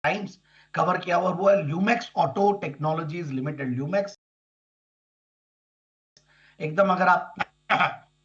Times cover किया हुआ, और वो है Lumax auto technologies limited. Lumax एकदम, अगर आप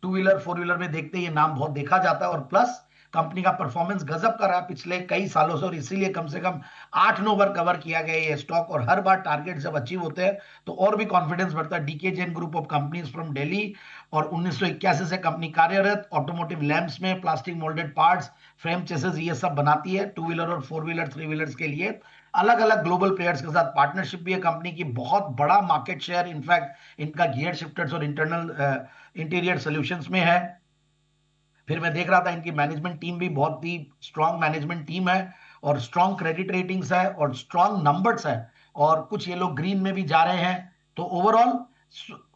टू व्हीलर फोर व्हीलर में देखते हैं ये नाम बहुत देखा जाता है, और प्लस कंपनी का परफॉर्मेंस गजब कर रहा है पिछले कई सालों से, और इसीलिए कम से कम 8-9 बार कवर किया गया ये स्टॉक, और हर बार टारगेट जब अचीव होते हैं तो और भी कॉन्फिडेंस बढ़ता है। DK Jain group of companies from Delhi, और 1981 से कंपनी कार्यरत, ऑटोमोटिव लैंप्स में plastic moulded parts, frame chassis ये सब बनाती है टू व्हीलर और फोर व्हीलर थ्री व्हीलर्स के लिए। अलग अलग ग्लोबल प्लेयर्स के साथ पार्टनरशिप भी है कंपनी की, बहुत बड़ा मार्केट शेयर इनफैक्ट इनका गियर शिफ्टर्स और इंटरनल इंटीरियर सॉल्यूशंस में है। फिर मैं देख रहा था इनकी मैनेजमेंट टीम भी बहुत ही स्ट्रांग मैनेजमेंट टीम है, और स्ट्रांग क्रेडिट रेटिंग्स है, और स्ट्रांग नंबर्स है, और कुछ ये लोग ग्रीन में भी जा रहे हैं। तो ओवरऑल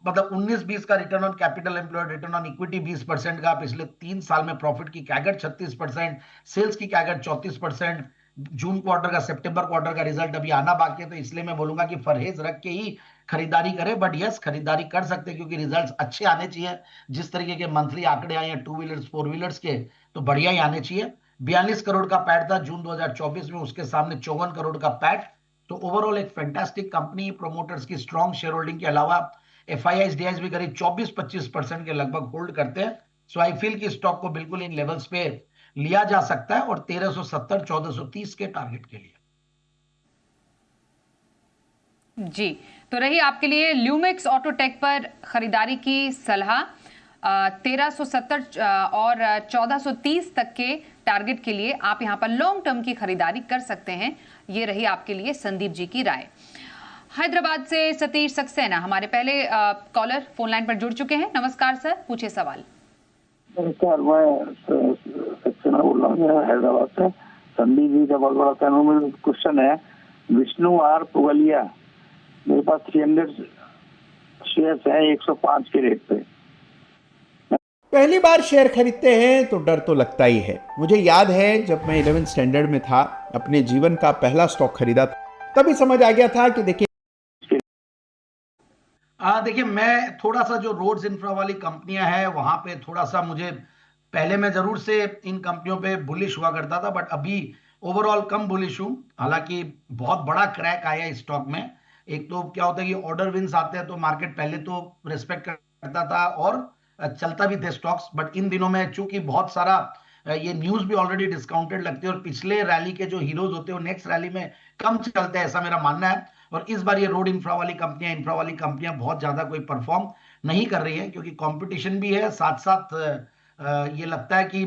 मतलब 19-20 का return on capital employed, return on equity 20% का, पिछले 3 साल में प्रॉफिट की कैगर 36%, सेल्स की कैगर 34%। जून क्वार्टर का सितंबर क्वार्टर का रिजल्ट अभी आना बाकी है, तो इसलिए मैं बोलूंगा कि परहेज रख के ही खरीदारी करें, बट यस खरीदारी कर सकते हैं क्योंकि रिजल्ट्स अच्छे आने चाहिए। जिस तरीके के मंथली आंकड़े आए हैं टू व्हीलर्स फोर व्हीलर्स के, तो बढ़िया ही आने चाहिए। 42 करोड़ का पैट था जून 2024 में, उसके सामने 54 करोड़ का पैट। तो ओवरऑल एक फैंटास्टिक कंपनी, प्रोमोटर्स की स्ट्रॉन्ग शेयर होल्डिंग के अलावा एफआईआई डीआईज भी करीब 24-25% के लगभग होल्ड करते हैं। सो आई फील कि स्टॉक को बिल्कुल इन लेवल्स पे लिया जा सकता है, और 1370 1430 के टारगेट के लिए। जी, तो रही आपके लिए ल्यूमेक्स ऑटोटेक पर खरीदारी की सलाह। 1370 और 1430 तक के टारगेट के लिए आप यहां पर लॉन्ग टर्म की खरीदारी कर सकते हैं। ये रही आपके लिए संदीप जी की राय। हैदराबाद से सतीश सक्सेना हमारे पहले कॉलर फोन लाइन पर जुड़ चुके हैं। नमस्कार सर, पूछिए सवाल। नमस्कार, मैं सक्सेना बोल रहा हूँ हैदराबाद से। संदीप जी का बहुत बड़ा फैन। क्वेश्चन है, विष्णु आर पुगलिया, मेरे पास 300 शेयर्स हैं 105 के रेट पे। पहली बार शेयर खरीदते हैं तो डर तो लगता ही है। मुझे याद है जब मैं 11th स्टैंडर्ड में था, अपने जीवन का पहला स्टॉक खरीदा, तभी समझ आ गया था कि देखिए देखिए, मैं थोड़ा सा जो रोड्स इंफ्रा वाली कंपनियां हैं वहां पे थोड़ा सा मुझे, पहले मैं जरूर से इन कंपनियों पे बुलिश हुआ करता था, बट अभी ओवरऑल कम बुलिश हूं। हालांकि बहुत बड़ा क्रैक आया इस स्टॉक में। एक तो क्या होता है कि ऑर्डर विंस आते हैं तो मार्केट पहले तो रिस्पेक्ट करता था और चलता भी थे स्टॉक्स, बट इन दिनों में चूंकि बहुत सारा ये न्यूज भी ऑलरेडी डिस्काउंटेड लगती है, और पिछले रैली के जो हीरोज होते हैं वो नेक्स्ट रैली में कम चलते हैं, ऐसा मेरा मानना है। और इस बार ये रोड इंफ्रा वाली कंपनियां बहुत ज्यादा कोई परफॉर्म नहीं कर रही हैं, क्योंकि कंपटीशन भी है, साथ साथ ये लगता है कि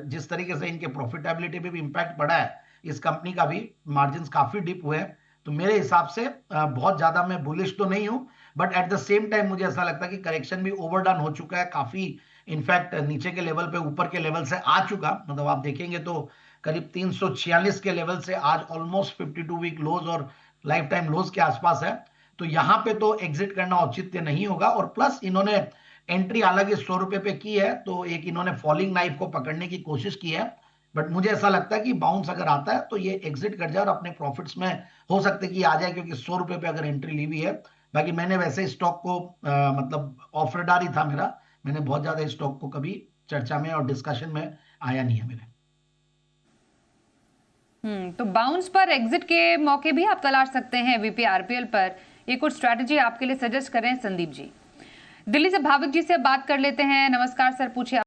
जिस तरीके से इनके प्रॉफिटेबिलिटी पे भी इंपैक्ट पड़ा है, इस कंपनी का भी मार्जिन काफी डिप हुए हैं। तो मेरे हिसाब से बहुत ज्यादा मैं बुलिश तो नहीं हूं, but at the same time मुझे ऐसा लगता है कि करेक्शन भी ओवरडन हो चुका है काफी। इनफैक्ट नीचे के लेवल पे ऊपर के लेवल से आ चुका, मतलब आप देखेंगे तो करीब 346 के लेवल से आज ऑलमोस्ट 52 वीक लोज और लाइफ टाइम लोज के आसपास है। तो यहां पे तो एग्जिट करना औचित्य नहीं होगा, और प्लस इन्होंने एंट्री हालांकि 100 रुपए पे की है, तो एक इन्होंने फॉलिंग नाइफ को पकड़ने की कोशिश की है। बट मुझे ऐसा लगता है कि बाउंस अगर आता है तो ये एग्जिट कर जाए और अपने प्रॉफिट्स में हो सकता है कि आ जाए, क्योंकि 100 रुपए पे अगर एंट्री ली हुई है। बाकी मैंने वैसे स्टॉक को मतलब ऑफ रेडार ही था मेरा, मैंने बहुत ज्यादा स्टॉक को कभी चर्चा में और डिस्कशन में आया नहीं है मेरे। तो बाउंस पर एग्जिट के मौके भी आप तलाश सकते हैं वीपीआरपीएल पर। ये कुछ स्ट्रैटेजी आपके लिए सजेस्ट करें संदीप जी। दिल्ली से भाविक जी से बात कर लेते हैं। नमस्कार सर, पूछिए।